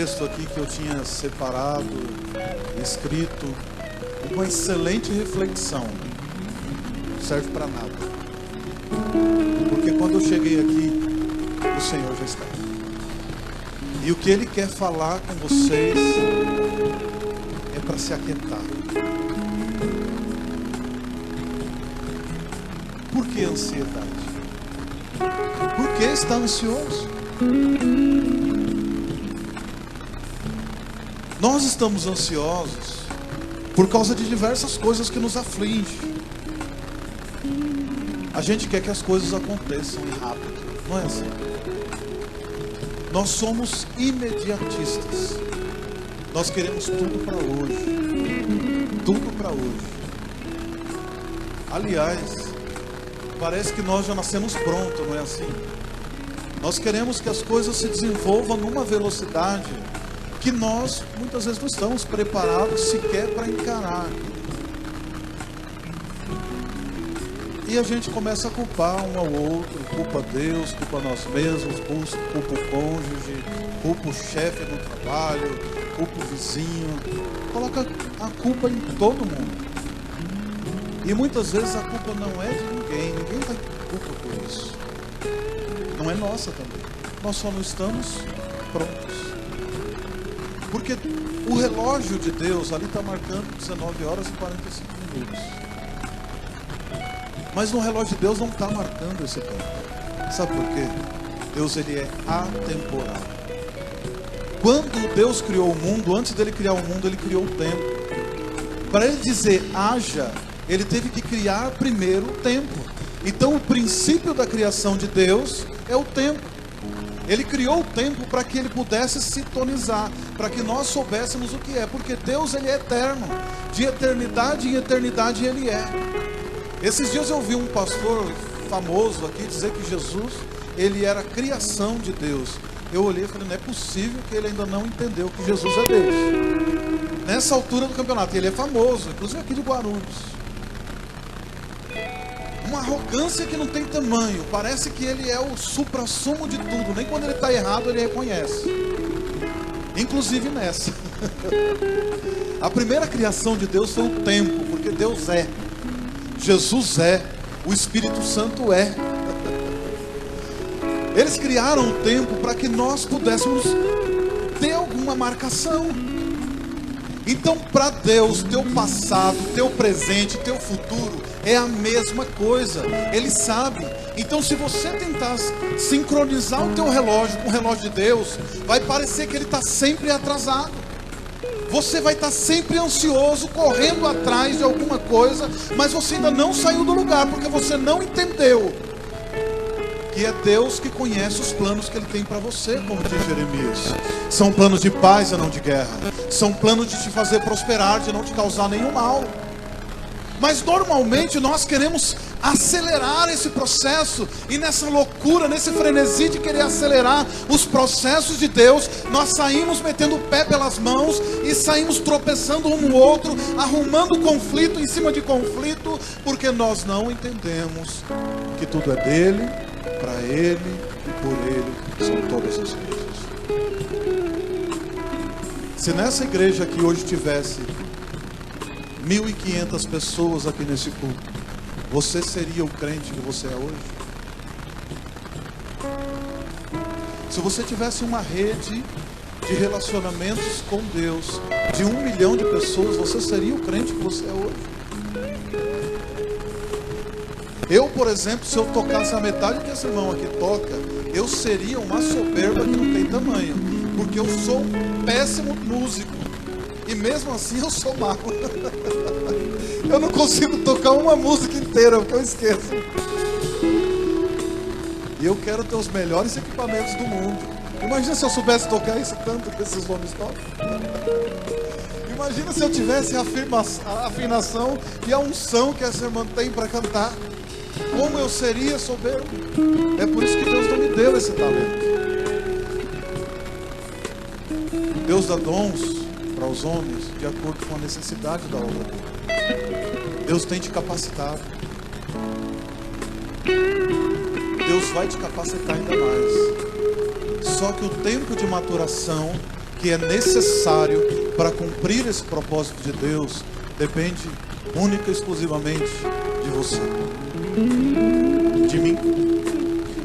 Texto aqui que eu tinha separado, escrito, uma excelente reflexão, não serve para nada, porque quando eu cheguei aqui, o Senhor já está, e o que Ele quer falar com vocês é para se aquietar. Por que ansiedade? Por que está ansioso? Nós estamos ansiosos por causa de diversas coisas que nos afligem. A gente quer que as coisas aconteçam rápido, não é assim? Nós somos imediatistas. Nós queremos tudo para hoje. Tudo para hoje. Aliás, parece que nós já nascemos prontos, não é assim? Nós queremos que as coisas se desenvolvam numa velocidade que nós muitas vezes não estamos preparados sequer para encarar. E a gente começa a culpar um ao outro, culpa Deus, culpa nós mesmos, culpa o cônjuge, culpa o chefe no trabalho, culpa o vizinho, coloca a culpa em todo mundo. E muitas vezes a culpa não é de ninguém tem culpa por isso. Não é nossa também. Nós só não estamos prontos. Porque o relógio de Deus ali está marcando 19 horas e 45 minutos. Mas no relógio de Deus não está marcando esse tempo. Sabe por quê? Deus, ele é atemporal. Quando Deus criou o mundo, antes dele criar o mundo, ele criou o tempo. Para ele dizer haja, ele teve que criar primeiro o tempo. Então o princípio da criação de Deus é o tempo. Ele criou o tempo para que ele pudesse sintonizar, para que nós soubéssemos o que é, porque Deus, ele é eterno, de eternidade em eternidade ele é. Esses dias eu ouvi um pastor famoso aqui dizer que Jesus, ele era a criação de Deus. Eu olhei e falei, não é possível que ele ainda não entendeu que Jesus é Deus. Nessa altura do campeonato, ele é famoso, inclusive aqui de Guarulhos. Uma arrogância que não tem tamanho. Parece que ele é o suprassumo de tudo. Nem quando ele está errado ele reconhece. Inclusive nessa. A primeira criação de Deus foi o tempo. Porque Deus é. Jesus é. O Espírito Santo é. Eles criaram o tempo para que nós pudéssemos ter alguma marcação. Então, para Deus, teu passado, teu presente, teu futuro é a mesma coisa. Ele sabe. Então, se você tentar sincronizar o teu relógio com o relógio de Deus, vai parecer que ele está sempre atrasado. Você vai estar sempre ansioso, correndo atrás de alguma coisa, mas você ainda não saiu do lugar, porque você não entendeu que é Deus que conhece os planos que Ele tem para você, como diz Jeremias. São planos de paz e não de guerra. São planos de te fazer prosperar, de não te causar nenhum mal. Mas normalmente nós queremos acelerar esse processo. E nessa loucura, nesse frenesi de querer acelerar os processos de Deus, nós saímos metendo o pé pelas mãos e saímos tropeçando um no outro, arrumando conflito em cima de conflito, porque nós não entendemos que tudo é dele, para ele e por ele são todas as coisas. Se nessa igreja aqui hoje tivesse 1.500 pessoas aqui nesse culto, você seria o crente que você é hoje? Se você tivesse uma rede de relacionamentos com Deus de 1 milhão de pessoas, você seria o crente que você é hoje? Eu, por exemplo, se eu tocasse a metade que esse irmão aqui toca, eu seria uma soberba que não tem tamanho, porque eu sou um péssimo músico, e mesmo assim eu sou mau. Eu não consigo tocar uma música inteira, porque eu esqueço. E eu quero ter os melhores equipamentos do mundo. Imagina se eu soubesse tocar isso tanto que esses homens tocam. Imagina se eu tivesse a afinação e a unção que essa irmã tem para cantar. Como eu seria soberbo. É por isso que Deus não me deu esse talento. Deus dá dons para os homens de acordo com a necessidade da obra dele. Deus tem te capacitado. Deus vai te capacitar ainda mais. Só que o tempo de maturação que é necessário para cumprir esse propósito de Deus depende única e exclusivamente de você, de mim,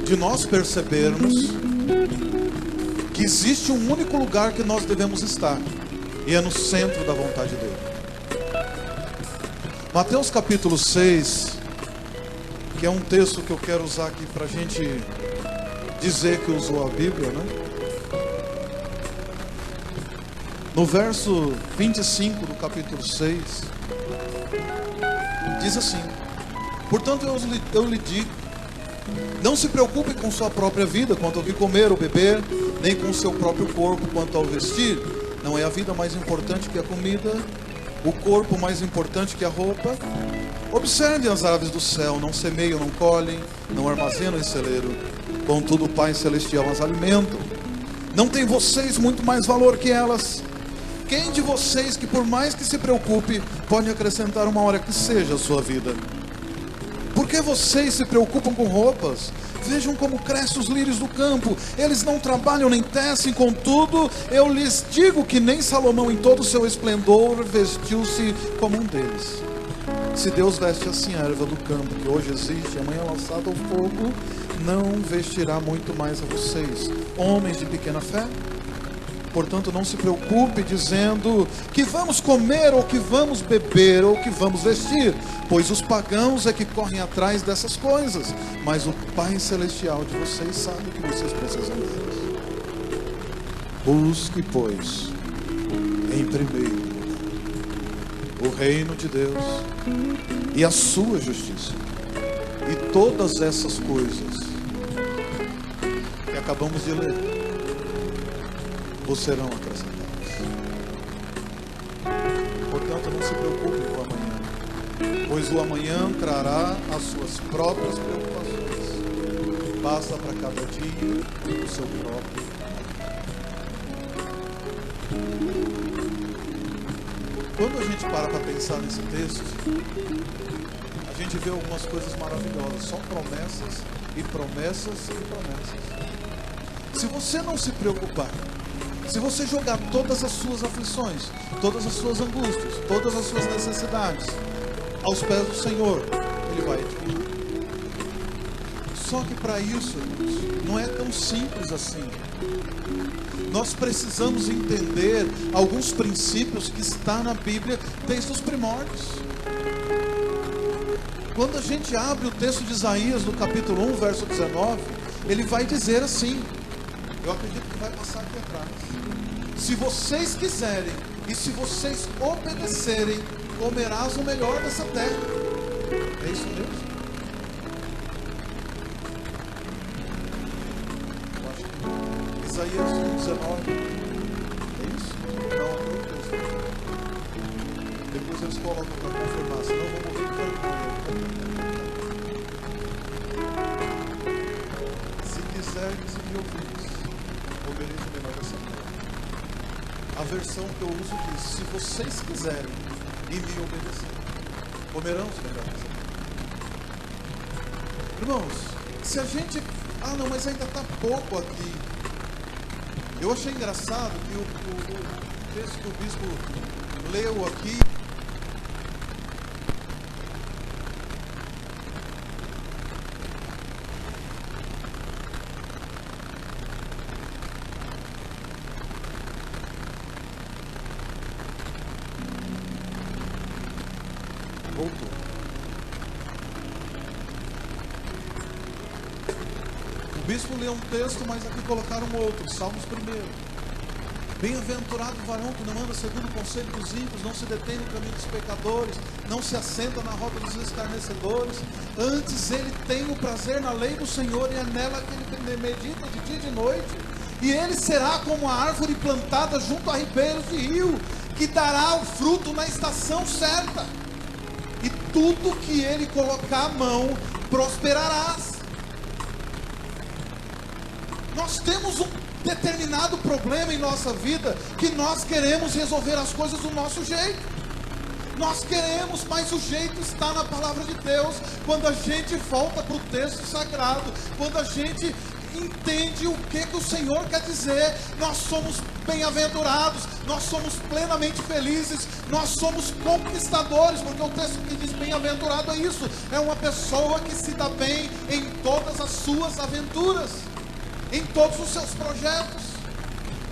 de nós percebermos que existe um único lugar que nós devemos estar, e é no centro da vontade dele. Mateus capítulo 6, que é um texto que eu quero usar aqui para a gente dizer que usou a Bíblia, né? No verso 25 do capítulo 6, diz assim: portanto eu lhe digo, não se preocupe com sua própria vida, quanto ao que comer ou beber, nem com seu próprio corpo, quanto ao vestir. Não é a vida mais importante que a comida, o corpo mais importante que a roupa? Observe as aves do céu, não semeiam, não colhem, não armazenam em celeiro, contudo o Pai Celestial as alimenta. Não tem vocês muito mais valor que elas? Quem de vocês, que por mais que se preocupe, pode acrescentar uma hora que seja a sua vida? Por que vocês se preocupam com roupas? Vejam como crescem os lírios do campo. Eles não trabalham nem tecem, contudo, eu lhes digo que nem Salomão em todo o seu esplendor vestiu-se como um deles. Se Deus veste assim a erva do campo, que hoje existe, amanhã lançada ao fogo, não vestirá muito mais a vocês, homens de pequena fé? Portanto, não se preocupe dizendo que vamos comer, ou que vamos beber, ou que vamos vestir, pois os pagãos é que correm atrás dessas coisas, mas o Pai Celestial de vocês sabe o que vocês precisam delas. Busque, pois, em primeiro o reino de Deus e a sua justiça, e todas essas coisas que acabamos de ler vos serão acrescentadas. Portanto, não se preocupe com o amanhã, pois o amanhã trará as suas próprias preocupações. Basta para cada dia o seu próprio. Quando a gente para pensar nesse texto, a gente vê algumas coisas maravilhosas, só promessas e promessas e promessas. Se você não se preocupar, se você jogar todas as suas aflições, todas as suas angústias, todas as suas necessidades aos pés do Senhor, Ele vai te cuidar. Só que para isso, irmãos, não é tão simples assim. Nós precisamos entender alguns princípios que está na Bíblia desde os primórdios. Quando a gente abre o texto de Isaías, no capítulo 1, verso 19, ele vai dizer assim, eu acredito que vai passar aqui atrás: se vocês quiserem e se vocês obedecerem, comerás o melhor dessa terra. É isso mesmo? Eu acho que Isaías 1:19. É isso? Não, é o texto. Depois eles colocam para confirmar, senão eu vou morrer de vergonha. Se quiseres e me ouvires, comereis o melhor dessa terra. A versão que eu uso diz: se vocês quiserem e me obedecerem, comerão os melhores dessa terra. Irmãos, se a gente... Ah, não, mas ainda está pouco aqui. Eu achei engraçado que o texto que o bispo leu aqui, voltou. O bispo leu um texto, mas aqui colocaram outro, Salmos 1. Bem-aventurado o varão que não anda segundo o conselho dos ímpios, não se detém no caminho dos pecadores, não se assenta na roda dos escarnecedores. Antes ele tem o prazer na lei do Senhor, e é nela que ele medita de dia e de noite. E ele será como a árvore plantada junto a ribeiros de rio, que dará o fruto na estação certa, e tudo que ele colocar a mão prosperarás. Nós temos um determinado problema em nossa vida, que nós queremos resolver as coisas do nosso jeito. Nós queremos, mas o jeito está na palavra de Deus. Quando a gente volta para o texto sagrado, quando a gente entende o que o Senhor quer dizer, nós somos bem-aventurados, nós somos plenamente felizes, nós somos conquistadores, porque o texto que diz bem-aventurado é isso, é uma pessoa que se dá bem em todas as suas aventuras, em todos os seus projetos,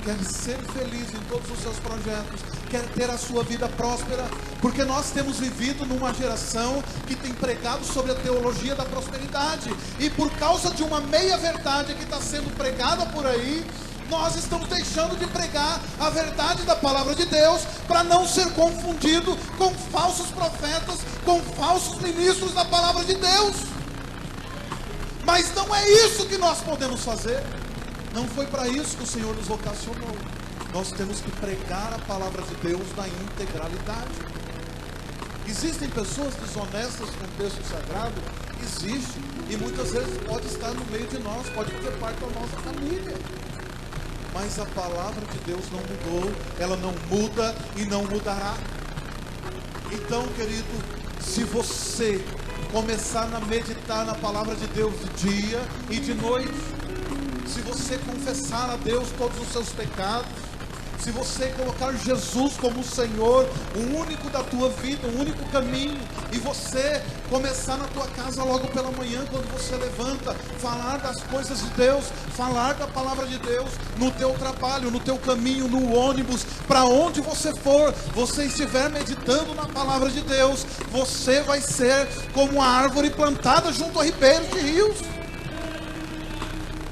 quer ser feliz em todos os seus projetos, quer ter a sua vida próspera, porque nós temos vivido numa geração que tem pregado sobre a teologia da prosperidade, e por causa de uma meia-verdade que está sendo pregada por aí, nós estamos deixando de pregar a verdade da palavra de Deus, para não ser confundido com falsos profetas, com falsos ministros da palavra de Deus. Mas não é isso que nós podemos fazer, não foi para isso que o Senhor nos vocacionou. Nós temos que pregar a palavra de Deus na integralidade. Existem pessoas desonestas com o texto sagrado? Existe, e muitas vezes pode estar no meio de nós, pode ter parte da nossa família. Mas a palavra de Deus não mudou, ela não muda e não mudará. Então, querido, se você começar a meditar na palavra de Deus de dia e de noite, se você confessar a Deus todos os seus pecados, se você colocar Jesus como o Senhor, o único da tua vida, o único caminho, e você começar na tua casa logo pela manhã, quando você levanta, falar das coisas de Deus, falar da palavra de Deus, no teu trabalho, no teu caminho, no ônibus, para onde você for, você estiver meditando na palavra de Deus, você vai ser como uma árvore plantada junto a ribeiros de rios,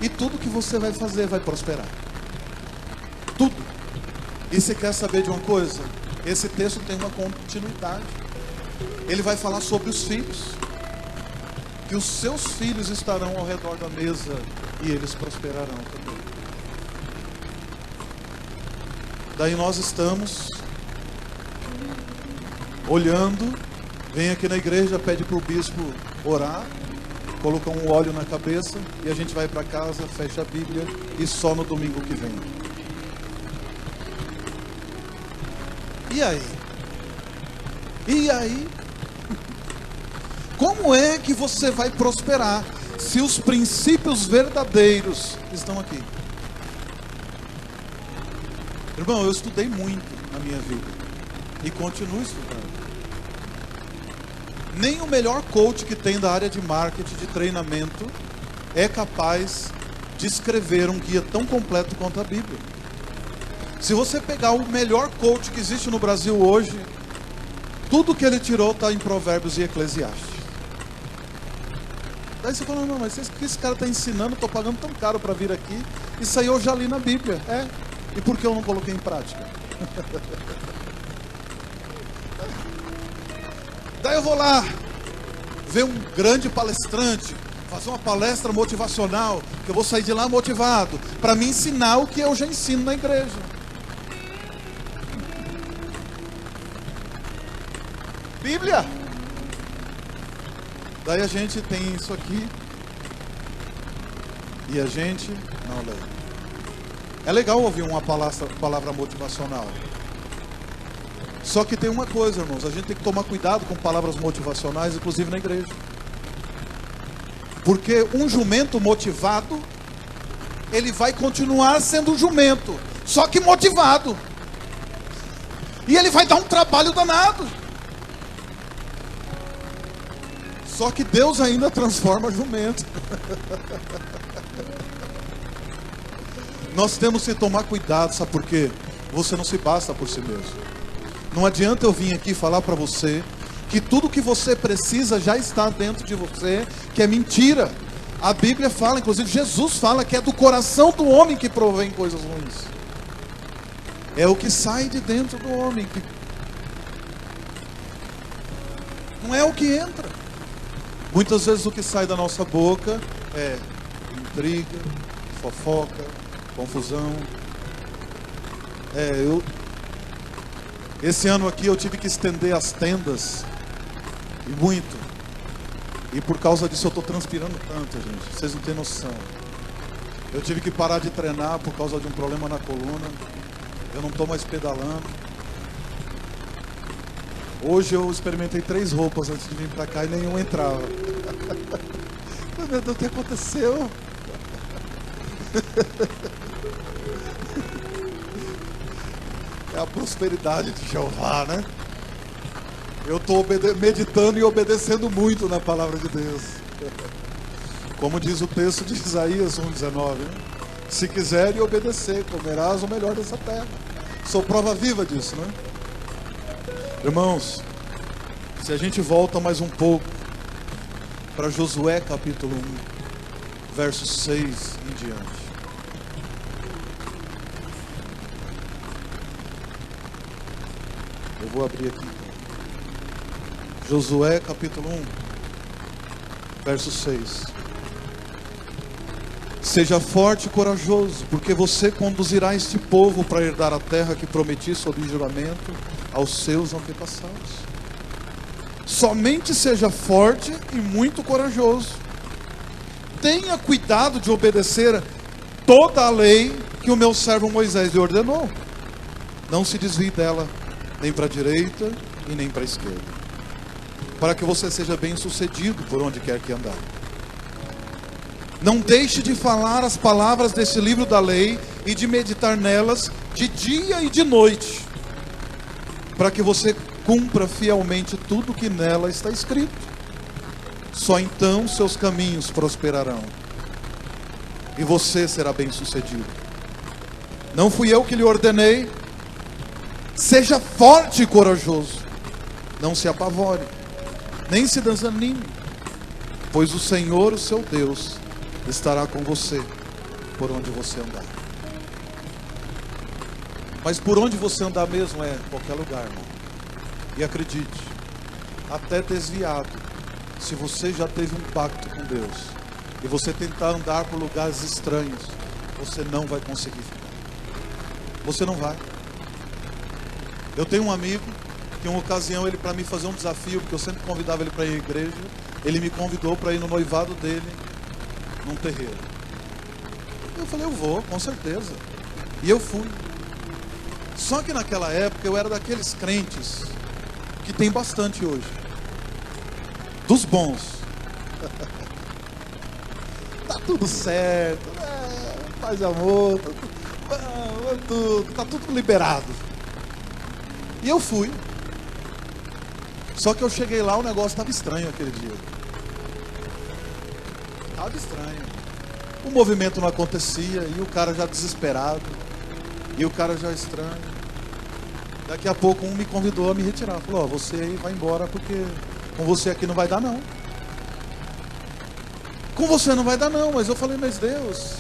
e tudo que você vai fazer vai prosperar, tudo. E você quer saber de uma coisa? Esse texto tem uma continuidade. Ele vai falar sobre os filhos, que os seus filhos estarão ao redor da mesa e eles prosperarão também. Daí nós estamos olhando, vem aqui na igreja, pede para o bispo orar, coloca um óleo na cabeça e a gente vai para casa, fecha a Bíblia e só no domingo que vem. E aí? E aí? Como é que você vai prosperar se os princípios verdadeiros estão aqui? Irmão, eu estudei muito na minha vida e continuo estudando. Nem o melhor coach que tem da área de marketing, de treinamento, é capaz de escrever um guia tão completo quanto a Bíblia. Se você pegar o melhor coach que existe no Brasil hoje, tudo que ele tirou está em Provérbios e Eclesiastes. Daí você fala, não, mas o que esse cara está ensinando, estou pagando tão caro para vir aqui, isso aí eu já li na Bíblia. E por que eu não coloquei em prática? Daí eu vou lá, ver um grande palestrante, fazer uma palestra motivacional, que eu vou sair de lá motivado, para me ensinar o que eu já ensino na igreja. Bíblia. Daí a gente tem isso aqui e a gente não lê. É legal ouvir uma palavra motivacional. Só que tem uma coisa, irmãos, a gente tem que tomar cuidado com palavras motivacionais, inclusive na igreja. Porque um jumento motivado, ele vai continuar sendo um jumento, só que motivado. E ele vai dar um trabalho danado. Só que Deus ainda transforma jumento. Nós temos que tomar cuidado, sabe por quê? Você não se basta por si mesmo. Não adianta eu vir aqui falar para você que tudo que você precisa já está dentro de você, que é mentira. A Bíblia fala, inclusive Jesus fala, que é do coração do homem que provém coisas ruins. É o que sai de dentro do homem. Não é o que entra. Muitas vezes o que sai da nossa boca é intriga, fofoca, confusão. Esse ano aqui eu tive que estender as tendas, e muito. E por causa disso eu estou transpirando tanto, gente. Vocês não têm noção. Eu tive que parar de treinar por causa de um problema na coluna. Eu não estou mais pedalando. Hoje eu experimentei 3 roupas antes de vir para cá e nenhuma entrava. Meu Deus, o que aconteceu? a prosperidade de Jeová, né? Eu estou meditando e obedecendo muito na palavra de Deus. Como diz o texto de Isaías 1,19, né? Se quiser e obedecer, comerás o melhor dessa terra. Sou prova viva disso, né? Irmãos, se a gente volta mais um pouco para Josué capítulo 1, versos 6 em diante. Eu vou abrir aqui. Josué capítulo 1, verso 6. Seja forte e corajoso, porque você conduzirá este povo para herdar a terra que prometi sob juramento aos seus antepassados. Somente seja forte e muito corajoso. Tenha cuidado de obedecer toda a lei que o meu servo Moisés lhe ordenou. Não se desvie dela, nem para a direita e nem para a esquerda, para que você seja bem sucedido por onde quer que andar. Não deixe de falar as palavras desse livro da lei e de meditar nelas de dia e de noite, para que você cumpra fielmente tudo que nela está escrito. Só então seus caminhos prosperarão e você será bem sucedido. Não fui eu que lhe ordenei? Seja forte e corajoso. Não se apavore, nem se desanime, pois o Senhor, o seu Deus, estará com você por onde você andar. Mas por onde você andar mesmo é qualquer lugar, irmão. E acredite, até desviado, se você já teve um pacto com Deus e você tentar andar por lugares estranhos, você não vai conseguir ficar. Você não vai. Eu tenho um amigo que em uma ocasião ele, para mim fazer um desafio, porque eu sempre convidava ele para ir à igreja, ele me convidou para ir no noivado dele num terreiro. Eu falei, eu vou, com certeza. E eu fui. Só que naquela época eu era daqueles crentes que tem bastante hoje, dos bons. Tá tudo certo, paz e amor, tá tudo liberado. E eu fui. Só que eu cheguei lá, o negócio estava estranho aquele dia. Estava estranho. O movimento não acontecia e o cara já desesperado. E o cara já estranho. Daqui a pouco um me convidou a me retirar. Falou, você aí vai embora porque com você aqui não vai dar não. Com você não vai dar não. Mas eu falei, mas Deus,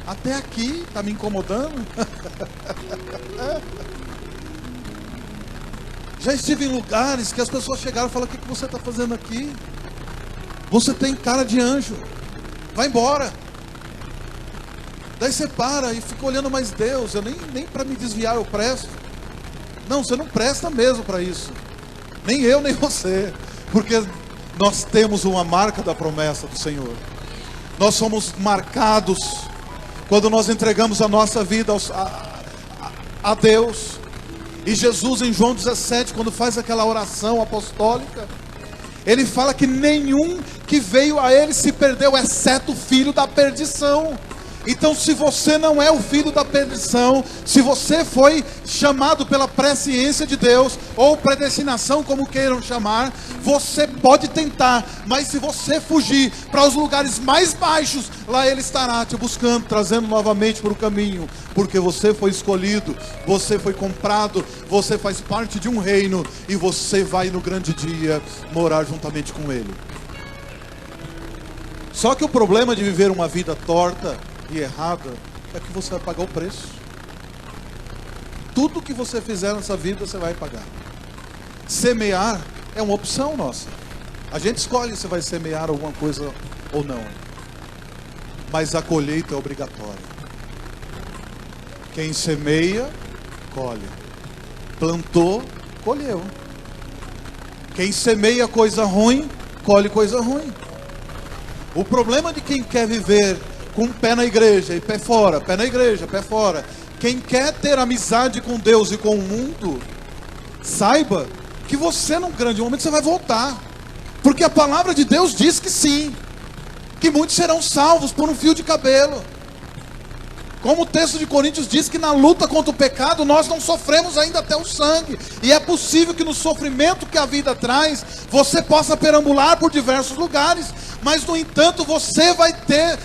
até aqui está me incomodando. Já estive em lugares que as pessoas chegaram e falaram, o que você está fazendo aqui? Você tem cara de anjo. Vai embora. Daí você para e fica olhando, mas Deus, eu nem para me desviar eu presto. Não, você não presta mesmo para isso. Nem eu, nem você. Porque nós temos uma marca da promessa do Senhor. Nós somos marcados quando nós entregamos a nossa vida a Deus. E Jesus em João 17, quando faz aquela oração apostólica, ele fala que nenhum que veio a ele se perdeu, exceto o filho da perdição. Então, se você não é o filho da perdição, se você foi chamado pela presciência de Deus, ou predestinação, como queiram chamar, você pode tentar, mas se você fugir para os lugares mais baixos, lá Ele estará te buscando, trazendo novamente para o caminho, porque você foi escolhido, você foi comprado, você faz parte de um reino, e você vai no grande dia morar juntamente com Ele. Só que o problema de viver uma vida torta e errada é que você vai pagar o preço. Tudo que você fizer nessa vida você vai pagar. Semear é uma opção nossa. A gente escolhe se vai semear alguma coisa ou não, mas a colheita é obrigatória. Quem semeia, colhe. Plantou, colheu. Quem semeia coisa ruim, colhe coisa ruim. O problema de quem quer viver com um pé na igreja e pé fora, pé na igreja, pé fora, quem quer ter amizade com Deus e com o mundo, saiba que você num grande momento você vai voltar, porque a palavra de Deus diz que sim, que muitos serão salvos por um fio de cabelo. Como o texto de Coríntios diz que na luta contra o pecado nós não sofremos ainda até o sangue. E é possível que no sofrimento que a vida traz, você possa perambular por diversos lugares. Mas no entanto você vai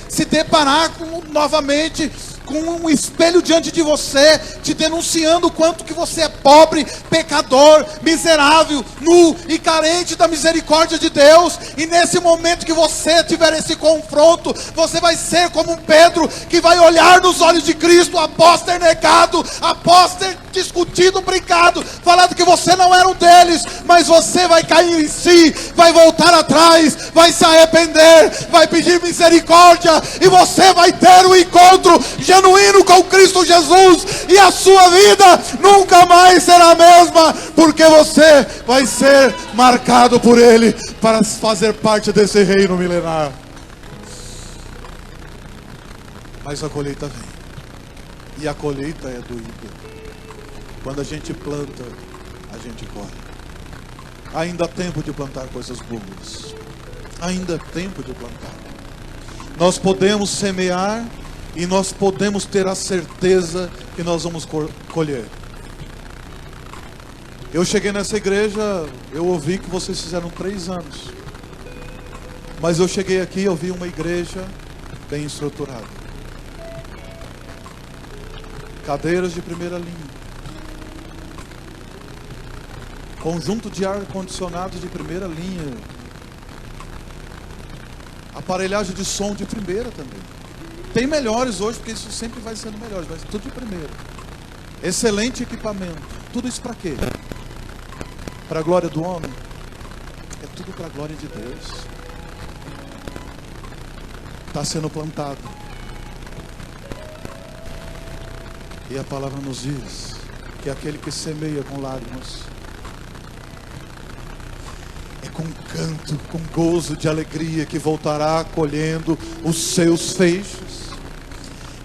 se deparar novamente com um espelho diante de você, te denunciando o quanto que você é pobre, pecador, miserável, nu e carente da misericórdia de Deus. E nesse momento que você tiver esse confronto, você vai ser como um Pedro, que vai olhar nos olhos de Cristo, após ter negado, após ter discutido, brincado, falado que você não era um deles, mas você vai cair em si, vai voltar atrás, vai se arrepender, vai pedir misericórdia, e você vai ter um encontro genuíno com Cristo Jesus, e a sua vida nunca mais será a mesma, porque você vai ser marcado por Ele, para fazer parte desse reino milenar. Mas a colheita vem, e a colheita é doída. Quando a gente planta, a gente colhe. Ainda há tempo de plantar coisas boas. Ainda há tempo de plantar. Nós podemos semear e nós podemos ter a certeza que nós vamos colher. Eu cheguei nessa igreja, eu ouvi que vocês fizeram 3 anos. Mas eu cheguei aqui e eu vi uma igreja bem estruturada. Cadeiras de primeira linha. Conjunto de ar-condicionado de primeira linha. Aparelhagem de som de primeira também. Tem melhores hoje, porque isso sempre vai sendo melhor, mas tudo de primeira. Excelente equipamento. Tudo isso para quê? Para a glória do homem? É tudo para a glória de Deus. Está sendo plantado. E a palavra nos diz que aquele que semeia com lágrimas, com canto, com gozo de alegria, que voltará colhendo os seus feixes.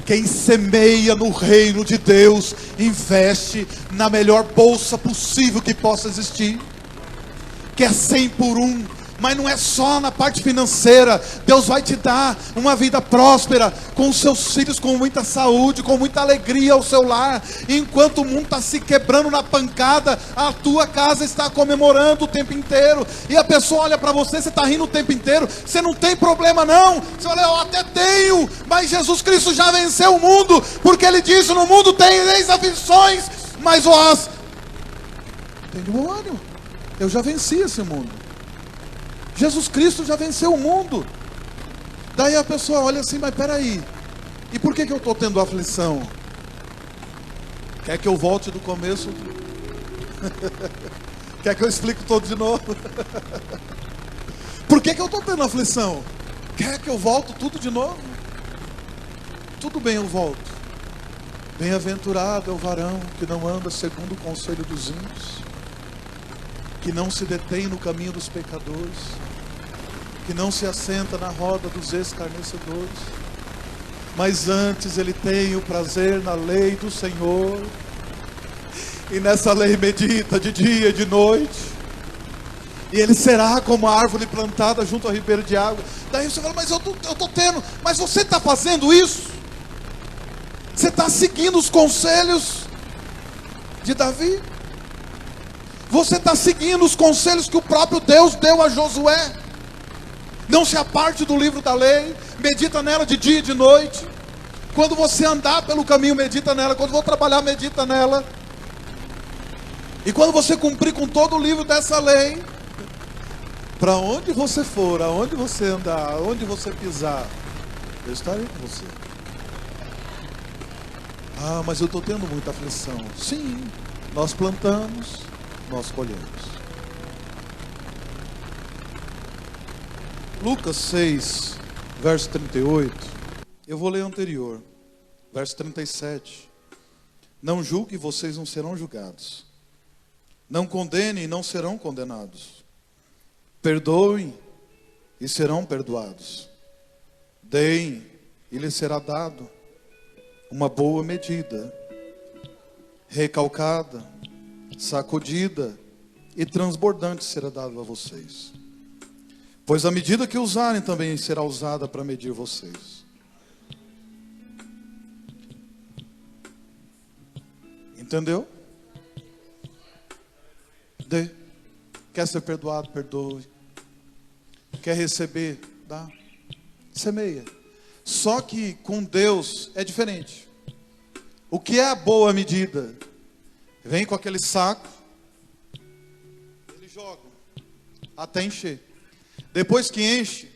Quem semeia no reino de Deus, investe na melhor bolsa possível que possa existir, que é 100 por 1. Mas não é só na parte financeira. Deus vai te dar uma vida próspera, com os seus filhos, com muita saúde, com muita alegria ao seu lar. Enquanto o mundo está se quebrando na pancada, a tua casa está comemorando o tempo inteiro. E a pessoa olha para você, você está rindo o tempo inteiro. Você não tem problema não. Você olha, eu até tenho, mas Jesus Cristo já venceu o mundo, porque Ele disse, no mundo tereis aflições, mas vós tenham bom ânimo. Eu já venci esse mundo. Jesus Cristo já venceu o mundo. Daí a pessoa olha assim, mas peraí, e por que eu estou tendo aflição? Quer que eu volte do começo? Quer que eu explique todo de novo? Por que eu estou tendo aflição? Quer que eu volte tudo de novo? Tudo bem, eu volto. Bem-aventurado é o varão que não anda segundo o conselho dos ímpios, que não se detém no caminho dos pecadores, que não se assenta na roda dos escarnecedores, mas antes ele tem o prazer na lei do Senhor, e nessa lei medita de dia e de noite, e ele será como a árvore plantada junto ao ribeiro de água. Daí você fala, mas eu estou tendo, mas você está fazendo isso? Você está seguindo os conselhos de Davi? Você está seguindo os conselhos que o próprio Deus deu a Josué? Não se aparte do livro da lei, medita nela de dia e de noite. Quando você andar pelo caminho, medita nela. Quando for trabalhar, medita nela. E quando você cumprir com todo o livro dessa lei, para onde você for, aonde você andar, aonde você pisar, eu estarei com você. Ah, mas eu estou tendo muita aflição. Sim, nós plantamos, nós colhemos. Lucas 6, verso 38. Eu vou ler o anterior, verso 37. Não julgue, vocês não serão julgados. Não condenem, não serão condenados. Perdoem e serão perdoados. Deem e lhes será dado. Uma boa medida, recalcada, sacudida e transbordante será dado a vocês. Pois a medida que usarem também será usada para medir vocês. Entendeu? Dê. Quer ser perdoado, perdoe. Quer receber, dá. Semeia. Só que com Deus é diferente. O que é a boa medida? Vem com aquele saco, ele joga até encher. Depois que enche,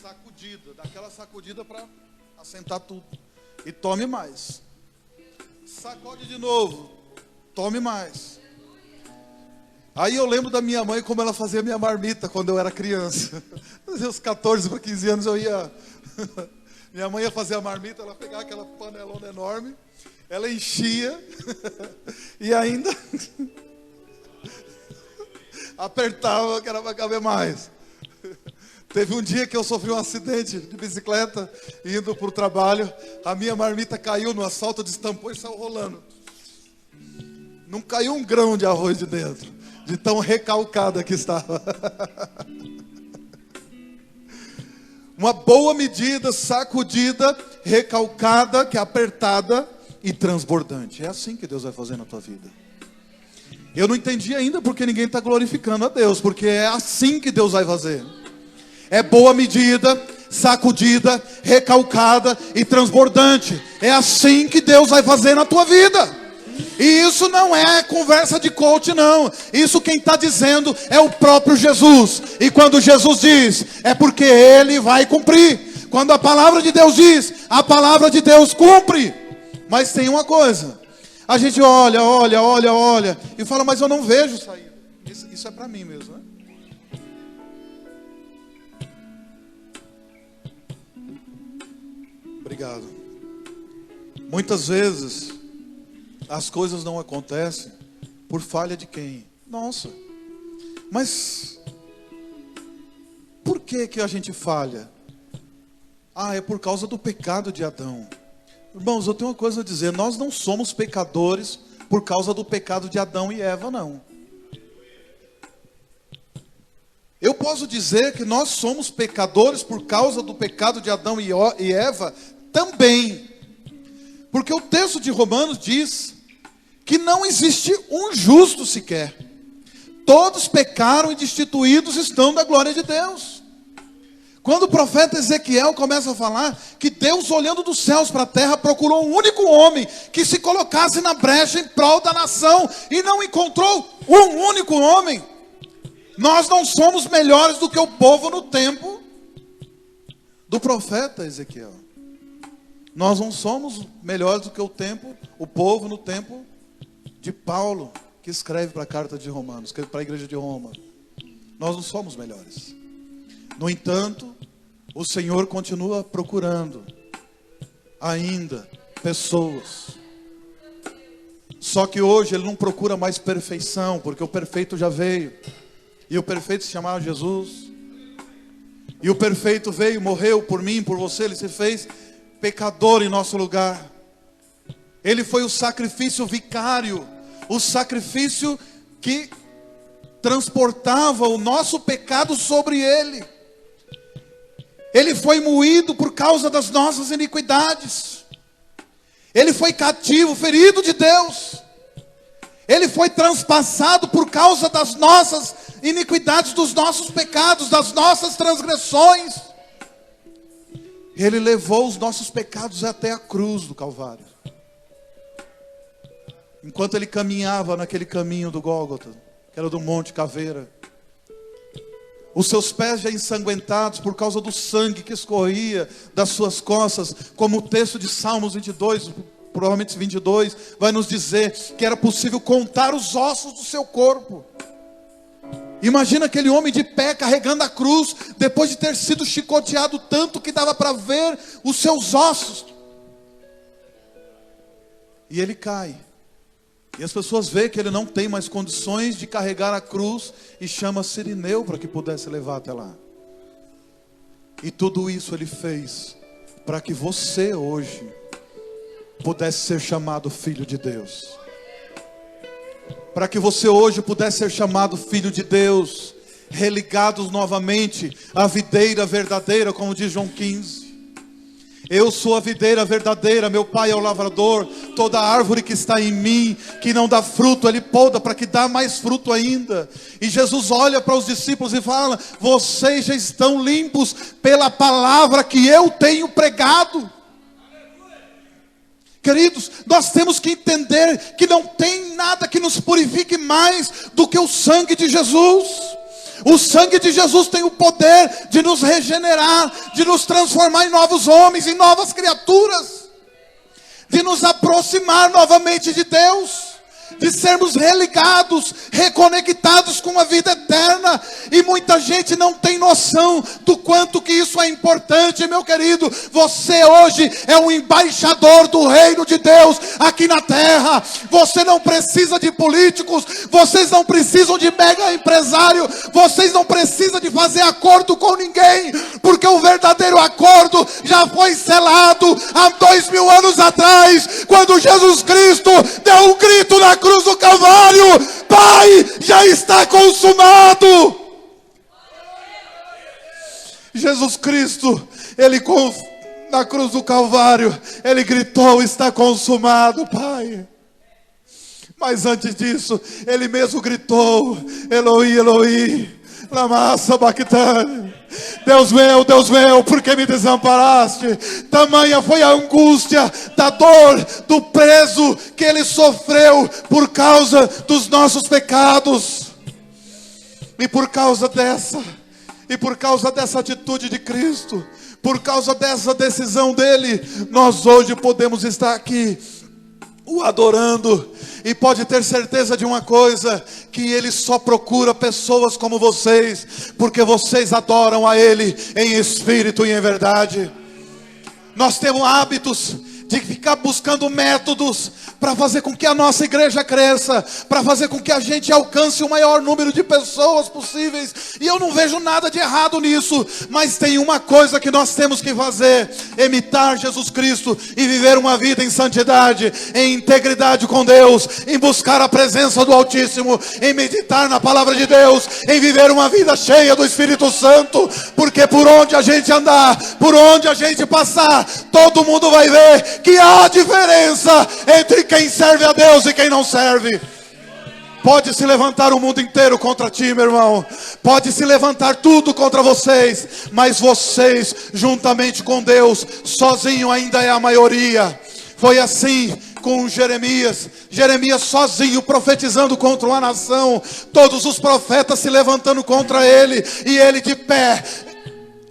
sacudida, dá aquela sacudida para assentar tudo. E tome mais. Sacode de novo, tome mais. Aí eu lembro da minha mãe, como ela fazia minha marmita quando eu era criança. Uns 14 para 15 anos eu ia... Minha mãe ia fazer a marmita, ela pegava aquela panelona enorme, ela enchia e ainda apertava que era para caber mais. Teve um dia que eu sofri um acidente de bicicleta, indo para o trabalho, a minha marmita caiu no asfalto, destampou e saiu rolando. Não caiu um grão de arroz de dentro, de tão recalcada que estava. Uma boa medida, sacudida, recalcada, que é apertada e transbordante. É assim que Deus vai fazer na tua vida. Eu não entendi ainda porque ninguém está glorificando a Deus, porque é assim que Deus vai fazer. É boa medida, sacudida, recalcada e transbordante. É assim que Deus vai fazer na tua vida. E isso não é conversa de coach, não. Isso quem está dizendo é o próprio Jesus. E quando Jesus diz, é porque Ele vai cumprir. Quando a palavra de Deus diz, a palavra de Deus cumpre. Mas tem uma coisa. A gente olha e fala, mas eu não vejo saída. Isso é para mim mesmo, né? Obrigado. Muitas vezes as coisas não acontecem por falha de quem? Nossa. Mas por que a gente falha? É por causa do pecado de Adão. Irmãos, eu tenho uma coisa a dizer, nós não somos pecadores por causa do pecado de Adão e Eva, não. Eu posso dizer que nós somos pecadores por causa do pecado de Adão e Eva também. Porque o texto de Romanos diz que não existe um justo sequer. Todos pecaram e destituídos estão da glória de Deus. Quando o profeta Ezequiel começa a falar que Deus, olhando dos céus para a terra, procurou um único homem que se colocasse na brecha em prol da nação e não encontrou um único homem. Nós não somos melhores do que o povo no tempo do profeta Ezequiel. Nós não somos melhores do que o povo no tempo de Paulo, que escreve para a carta de Romanos, escreve para a igreja de Roma. Nós não somos melhores. No entanto, o Senhor continua procurando ainda pessoas. Só que hoje Ele não procura mais perfeição, porque o perfeito já veio. E o perfeito se chamava Jesus. E o perfeito veio, morreu por mim, por você. Ele se fez pecador em nosso lugar. Ele foi o sacrifício vicário, o sacrifício que transportava o nosso pecado sobre Ele. Ele foi moído por causa das nossas iniquidades. Ele foi cativo, ferido de Deus. Ele foi transpassado por causa das nossas iniquidades, dos nossos pecados, das nossas transgressões. Ele levou os nossos pecados até a cruz do Calvário. Enquanto Ele caminhava naquele caminho do Gólgota, que era do Monte Caveira, os seus pés já ensanguentados por causa do sangue que escorria das suas costas, como o texto de Salmos 22, provavelmente 22, vai nos dizer que era possível contar os ossos do seu corpo. Imagina aquele homem de pé carregando a cruz, depois de ter sido chicoteado tanto que dava para ver os seus ossos. E ele cai. E as pessoas veem que ele não tem mais condições de carregar a cruz e chama Cirineu para que pudesse levar até lá. E tudo isso ele fez para que você hoje pudesse ser chamado filho de Deus. Para que você hoje pudesse ser chamado filho de Deus, religados novamente à videira verdadeira, como diz João 15. Eu sou a videira verdadeira, meu pai é o lavrador. Toda árvore que está em mim, que não dá fruto, ele poda para que dá mais fruto ainda. E Jesus olha para os discípulos e fala: vocês já estão limpos pela palavra que eu tenho pregado. Queridos, nós temos que entender que não tem nada que nos purifique mais do que o sangue de Jesus. O sangue de Jesus tem o poder de nos regenerar, de nos transformar em novos homens, em novas criaturas, de nos aproximar novamente de Deus, de sermos religados, reconectados com a vida eterna. E muita gente não tem noção do quanto que isso é importante, meu querido. Você hoje é um embaixador do reino de Deus aqui na terra. Você não precisa de políticos, vocês não precisam de mega empresário, vocês não precisam de fazer acordo com ninguém, porque o verdadeiro acordo já foi selado há 2000 anos atrás, quando Jesus Cristo deu um grito na cruz do Calvário: Pai, já está consumado. Jesus Cristo, na cruz do Calvário, ele gritou: está consumado, Pai. Mas antes disso, ele mesmo gritou: Eloi, Eloi, lama sabachthani. Deus meu, por que me desamparaste? Tamanha foi a angústia da dor, do peso que ele sofreu por causa dos nossos pecados. E por causa dessa atitude de Cristo, por causa dessa decisão dele, nós hoje podemos estar aqui o adorando. E pode ter certeza de uma coisa, que ele só procura pessoas como vocês, porque vocês adoram a ele em espírito e em verdade. Nós temos hábitos de ficar buscando métodos para fazer com que a nossa igreja cresça, para fazer com que a gente alcance o maior número de pessoas possíveis. E eu não vejo nada de errado nisso, mas tem uma coisa que nós temos que fazer: imitar Jesus Cristo e viver uma vida em santidade, em integridade com Deus, em buscar a presença do Altíssimo, em meditar na palavra de Deus, em viver uma vida cheia do Espírito Santo. Porque por onde a gente andar, por onde a gente passar, todo mundo vai ver que há diferença entre quem serve a Deus e quem não serve. Pode se levantar o mundo inteiro contra ti, meu irmão. Pode se levantar tudo contra vocês, mas vocês, juntamente com Deus, sozinho ainda é a maioria. Foi assim com Jeremias. Jeremias sozinho profetizando contra uma nação, todos os profetas se levantando contra ele, e ele de pé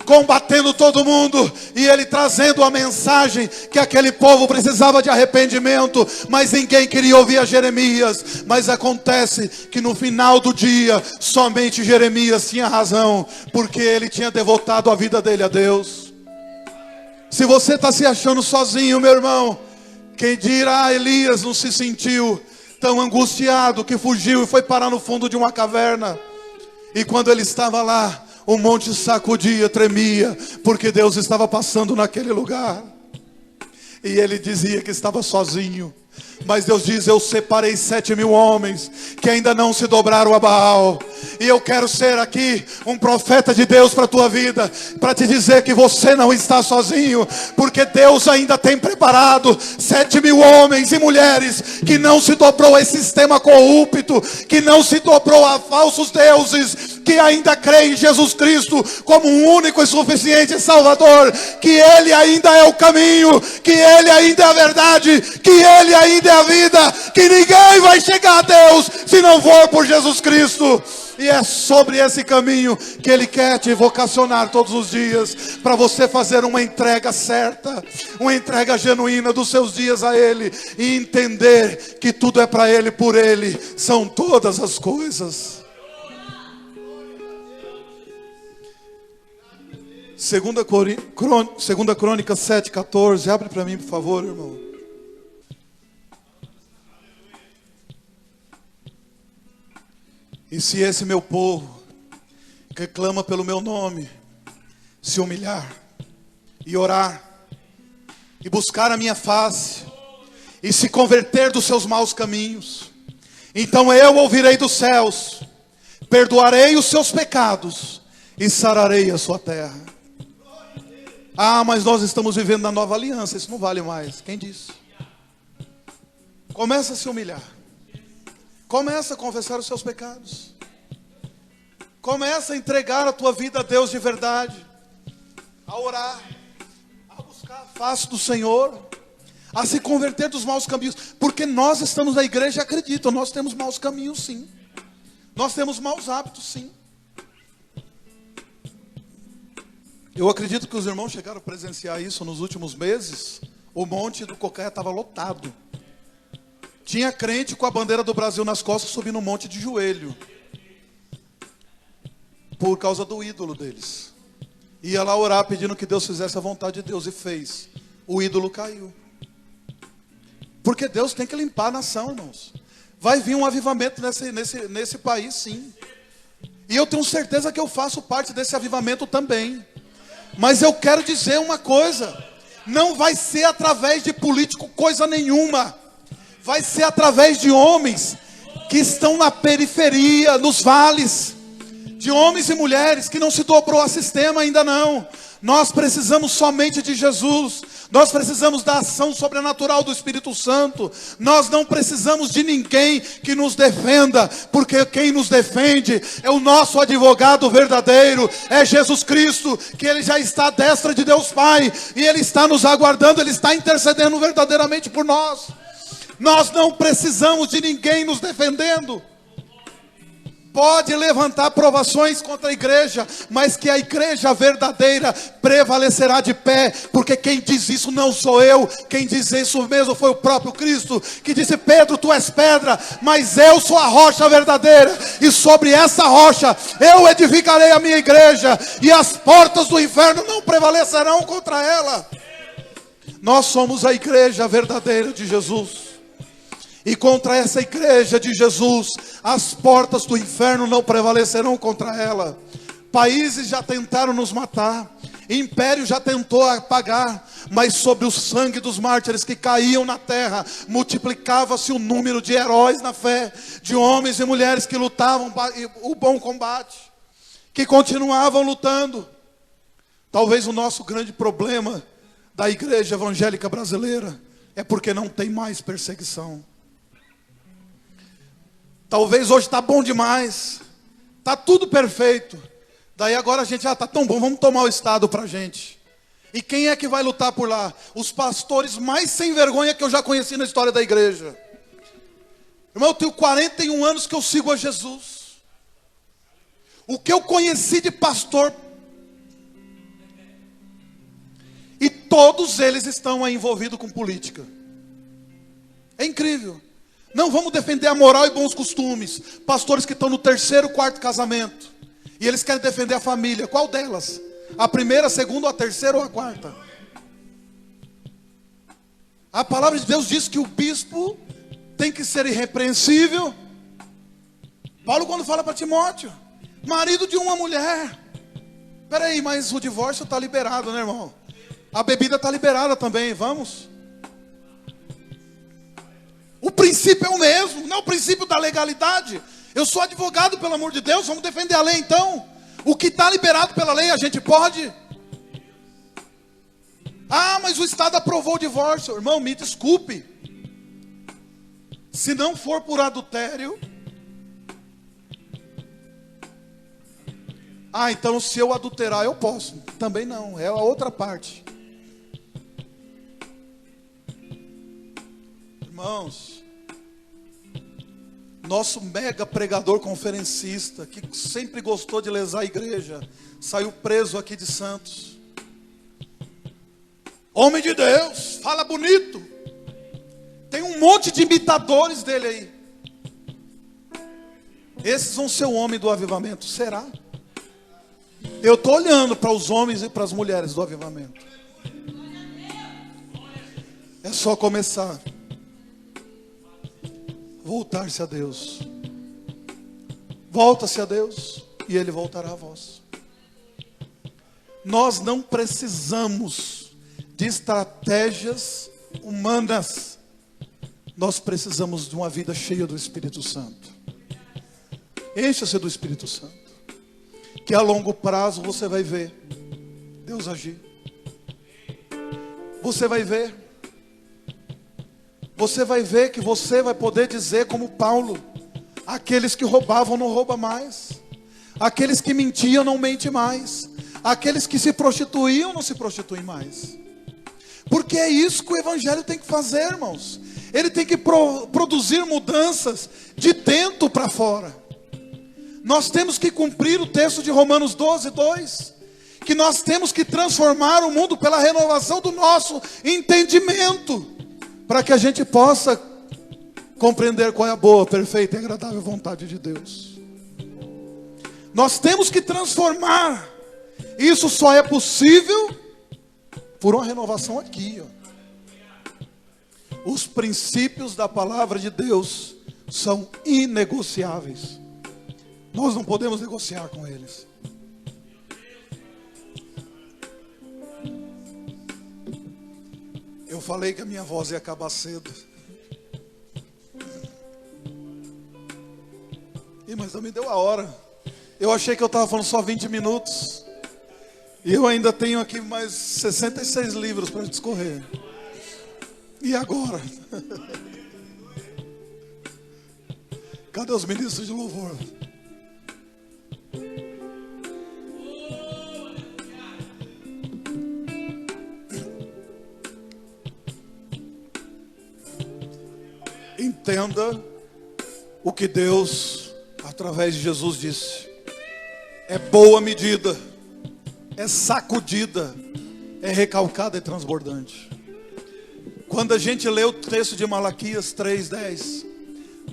combatendo todo mundo, e ele trazendo a mensagem que aquele povo precisava de arrependimento, mas ninguém queria ouvir a Jeremias. Mas acontece que no final do dia, somente Jeremias tinha razão, porque ele tinha devotado a vida dele a Deus. Se você está se achando sozinho, meu irmão, quem dirá Elias não se sentiu tão angustiado que fugiu e foi parar no fundo de uma caverna, e quando ele estava lá, o monte sacudia, tremia, porque Deus estava passando naquele lugar. E ele dizia que estava sozinho. Mas Deus diz: eu separei 7.000 homens que ainda não se dobraram a Baal. E eu quero ser aqui um profeta de Deus para a tua vida, para te dizer que você não está sozinho, porque Deus ainda tem preparado 7.000 homens e mulheres que não se dobrou a esse sistema corrupto, que não se dobrou a falsos deuses, que ainda creem em Jesus Cristo como um único e suficiente Salvador, que Ele ainda é o caminho, que Ele ainda é a verdade, que Ele ainda é a vida, que ninguém vai chegar a Deus se não for por Jesus Cristo. E é sobre esse caminho que Ele quer te vocacionar todos os dias, para você fazer uma entrega certa, uma entrega genuína dos seus dias a Ele, e entender que tudo é para Ele, por Ele são todas as coisas. 2 Crônicas 7,14, abre para mim, por favor, irmão. E se esse meu povo, que clama pelo meu nome, se humilhar, e orar, e buscar a minha face, e se converter dos seus maus caminhos, então eu ouvirei dos céus, perdoarei os seus pecados, e sararei a sua terra. Ah, mas nós estamos vivendo na nova aliança, isso não vale mais. Quem disse? Começa a se humilhar. Começa a confessar os seus pecados. Começa a entregar a tua vida a Deus de verdade. A orar. A buscar a face do Senhor. A se converter dos maus caminhos. Porque nós estamos na igreja e acreditam, nós temos maus caminhos sim. Nós temos maus hábitos sim. Eu acredito que os irmãos chegaram a presenciar isso nos últimos meses. O Monte do Cocaia estava lotado. Tinha crente com a bandeira do Brasil nas costas subindo um monte de joelho. Por causa do ídolo deles. Ia lá orar pedindo que Deus fizesse a vontade de Deus e fez. O ídolo caiu. Porque Deus tem que limpar a nação, irmãos. Vai vir um avivamento nesse país sim. E eu tenho certeza que eu faço parte desse avivamento também. Mas eu quero dizer uma coisa. Não vai ser através de político coisa nenhuma. Vai ser através de homens que estão na periferia, nos vales. De homens e mulheres que não se dobrou a sistema ainda não. Nós precisamos somente de Jesus. Nós precisamos da ação sobrenatural do Espírito Santo. Nós não precisamos de ninguém que nos defenda, porque quem nos defende é o nosso advogado verdadeiro, é Jesus Cristo, que Ele já está à destra de Deus Pai, e Ele está nos aguardando, Ele está intercedendo verdadeiramente por nós. Nós não precisamos de ninguém nos defendendo. Pode levantar provações contra a igreja, mas que a igreja verdadeira prevalecerá de pé, porque quem diz isso não sou eu, quem diz isso mesmo foi o próprio Cristo, que disse: Pedro, tu és pedra, mas eu sou a rocha verdadeira, e sobre essa rocha eu edificarei a minha igreja, e as portas do inferno não prevalecerão contra ela. Nós somos a igreja verdadeira de Jesus. E contra essa igreja de Jesus, as portas do inferno não prevalecerão contra ela. Países já tentaram nos matar, império já tentou apagar, mas sobre o sangue dos mártires que caíam na terra, multiplicava-se o número de heróis na fé, de homens e mulheres que lutavam o bom combate, que continuavam lutando. Talvez o nosso grande problema da igreja evangélica brasileira é porque não tem mais perseguição. Talvez hoje está bom demais, está tudo perfeito. Daí agora a gente, está tão bom, vamos tomar o Estado para a gente. E quem é que vai lutar por lá? Os pastores mais sem vergonha que eu já conheci na história da igreja. Irmão, eu tenho 41 anos que eu sigo a Jesus. O que eu conheci de pastor, e todos eles estão aí envolvidos com política. É incrível. Não vamos defender a moral e bons costumes. Pastores que estão no 3º, 4º casamento, e eles querem defender a família. Qual delas? A primeira, a segunda, a terceira ou a quarta? A palavra de Deus diz que o bispo tem que ser irrepreensível. Paulo quando fala para Timóteo, marido de uma mulher. Peraí, mas o divórcio está liberado, né, irmão? A bebida está liberada também, vamos? O princípio é o mesmo, não é o princípio da legalidade. Eu sou advogado, pelo amor de Deus, vamos defender a lei então. O que está liberado pela lei a gente pode. Ah, mas o Estado aprovou o divórcio. Irmão, me desculpe. Se não for por adultério. Ah, então se eu adulterar eu posso. Também não, é a outra parte. Irmãos, nosso mega pregador conferencista, que sempre gostou de lesar a igreja, saiu preso aqui de Santos. Homem de Deus, fala bonito. Tem um monte de imitadores dele aí. Esses vão ser o homem do avivamento, será? Eu estou olhando para os homens e para as mulheres do avivamento. É só começar. Voltar-se a Deus. Volta-se a Deus e Ele voltará a vós. Nós não precisamos de estratégias humanas. Nós precisamos de uma vida cheia do Espírito Santo. Encha-se do Espírito Santo, que a longo prazo você vai ver Deus agir. você vai ver. Você vai ver que você vai poder dizer como Paulo: aqueles que roubavam não roubam mais, aqueles que mentiam não mentem mais, aqueles que se prostituíam não se prostituem mais. Porque é isso que o Evangelho tem que fazer, irmãos. Ele tem que produzir mudanças de dentro para fora. Nós temos que cumprir o texto de Romanos 12:2, que nós temos que transformar o mundo pela renovação do nosso entendimento, para que a gente possa compreender qual é a boa, perfeita e agradável vontade de Deus. Nós temos que transformar. Isso só é possível por uma renovação aqui, ó. Os princípios da palavra de Deus são inegociáveis. Nós não podemos negociar com eles. Eu falei que a minha voz ia acabar cedo. Mas não me deu a hora. Eu achei que eu estava falando só 20 minutos. E eu ainda tenho aqui mais 66 livros para discorrer. E agora? Cadê os ministros de louvor? Entenda o que Deus, através de Jesus, disse. É boa medida, é sacudida, é recalcada e transbordante. Quando a gente lê o texto de Malaquias 3:10,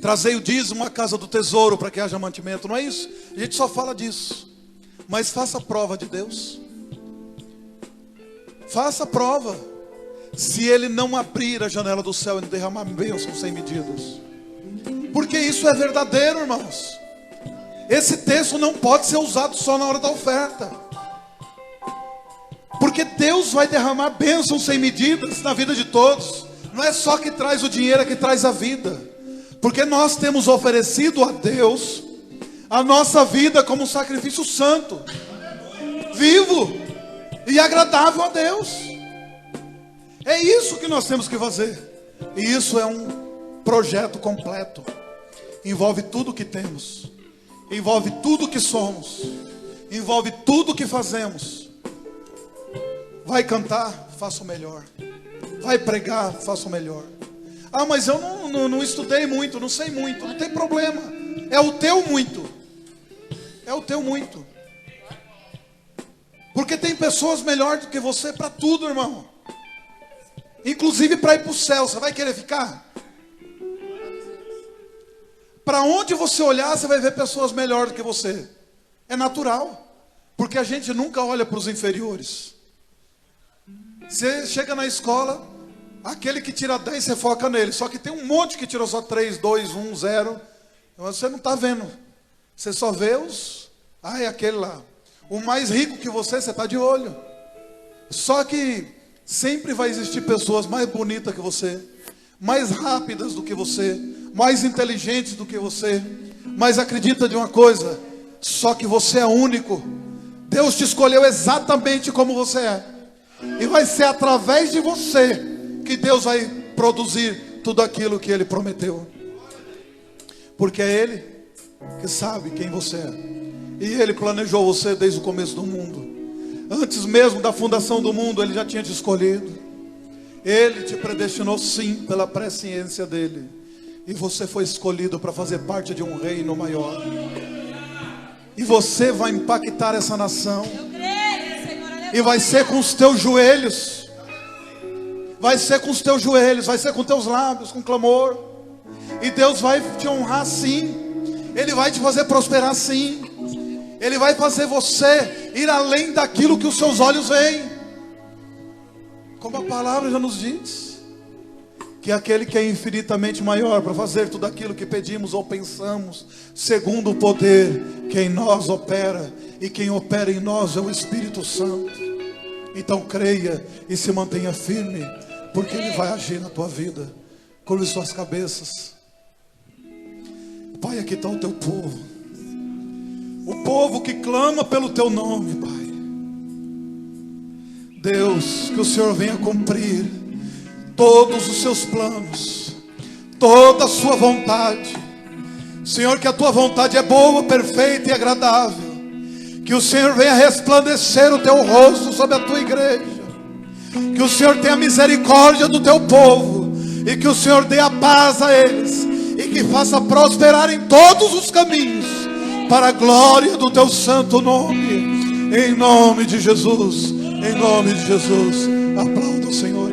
trazei o dízimo à casa do tesouro para que haja mantimento, não é isso? A gente só fala disso. Mas faça prova de Deus. Faça prova. Se Ele não abrir a janela do céu e não derramar bênçãos sem medidas. Porque isso é verdadeiro, irmãos. Esse texto não pode ser usado só na hora da oferta. Porque Deus vai derramar bênçãos sem medidas na vida de todos. Não é só que traz o dinheiro, é que traz a vida. Porque nós temos oferecido a Deus a nossa vida como um sacrifício santo, vivo e agradável a Deus. É isso que nós temos que fazer. E isso é um projeto completo. Envolve tudo que temos. Envolve tudo que somos. Envolve tudo que fazemos. Vai cantar? Faça o melhor. Vai pregar? Faça o melhor. Ah, mas eu não estudei muito, não sei muito. Não tem problema. É o teu muito. É o teu muito. Porque tem pessoas melhores do que você para tudo, irmão. Inclusive para ir para o céu. Você vai querer ficar? Para onde você olhar, você vai ver pessoas melhores do que você. É natural. Porque a gente nunca olha para os inferiores. Você chega na escola, aquele que tira 10, você foca nele. Só que tem um monte que tirou só 3, 2, 1, 0. Você não está vendo. Você só vê os... Ah, é aquele lá. O mais rico que você está de olho. Só que sempre vai existir pessoas mais bonitas que você, mais rápidas do que você, mais inteligentes do que você. Mas acredita de uma coisa, só que você é único. Deus te escolheu exatamente como você é. E vai ser através de você que Deus vai produzir tudo aquilo que Ele prometeu. Porque é Ele que sabe quem você é. E Ele planejou você desde o começo do mundo. Antes mesmo da fundação do mundo, Ele já tinha te escolhido. Ele te predestinou sim, pela presciência dEle. E você foi escolhido para fazer parte de um reino maior. E você vai impactar essa nação. E vai ser com os teus joelhos. Vai ser com os teus joelhos. Vai ser com teus lábios, com clamor. E Deus vai te honrar sim. Ele vai te fazer prosperar sim. Ele vai fazer você ir além daquilo que os seus olhos veem. Como a palavra já nos diz. Que aquele que é infinitamente maior para fazer tudo aquilo que pedimos ou pensamos, segundo o poder que em nós opera. E quem opera em nós é o Espírito Santo. Então creia e se mantenha firme, porque Ele vai agir na tua vida. Curve suas cabeças. Pai, aqui está o teu povo. O povo que clama pelo teu nome, Pai. Deus, que o Senhor venha cumprir todos os seus planos, toda a sua vontade. Senhor, que a tua vontade é boa, perfeita e agradável. Que o Senhor venha resplandecer o teu rosto sobre a tua igreja. Que o Senhor tenha misericórdia do teu povo. E que o Senhor dê a paz a eles. E que faça prosperar em todos os caminhos, para a glória do teu santo nome. Em nome de Jesus. Em nome de Jesus. Aplauda o Senhor.